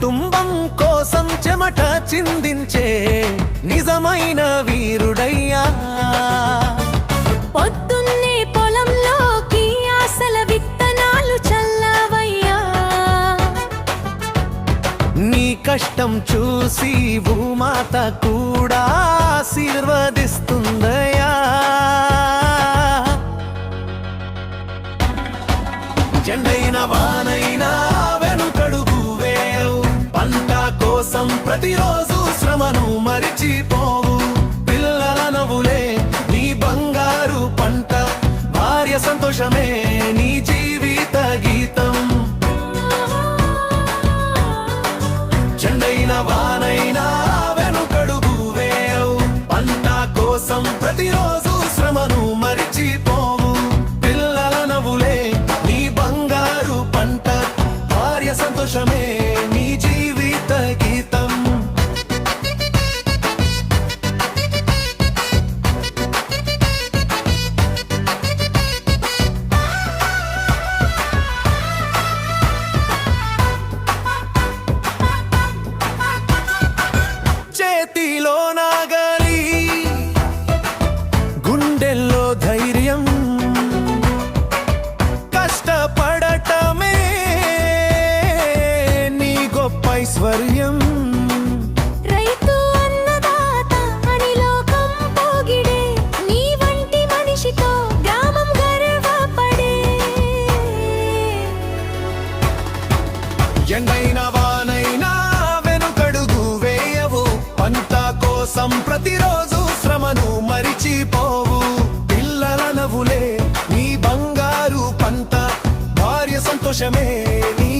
కుటుంబం కోసం చెమట చిందించే నిజమైన వీరుడయ్యా. పొద్దున్నే పొలంలోకి ఆశల విత్తనాలు చల్లవయ్యా. నీ కష్టం చూసి భూమాత కూడా ఆశీర్వదిస్తుందయ్యా. జెండైన వానైనా వెనుకడుగు వేయవు, పంట కోసం ప్రతిరోజు శ్రమను మరిచిపోవు. పిల్లల నవ్వులే నీ బంగారు పంట, భార్య సంతోషమే నీ జీవిత గీతం. జెండైన వానైనా వెనుకడుగు వేయవు, పంట కోసం ప్రతిరోజు శ్రమను మరిచిపోవు. పిల్లల నవ్వులే నీ బంగారు పంట, భార్య సంతోషమే నీ జీవిత గీతం. చేతిలో నాగలి, గుండెల్లో ధైర్యం, కష్టపడటమే నీ గొప్ప ఐశ్వర్యం. రైతు అన్నదాత అని లోకం పొగిడే, నీ వంటి మనిషితో గ్రామం గర్వపడే. ఎండైన వానైనా వెనుకడుగు వేయవు, పంట కోసం ప్రతిరోజు శ్రమను మరిచిపోవు. పిల్లల నవ్వులే నీ బంగారు పంట, భార్య సంతోషమే నీ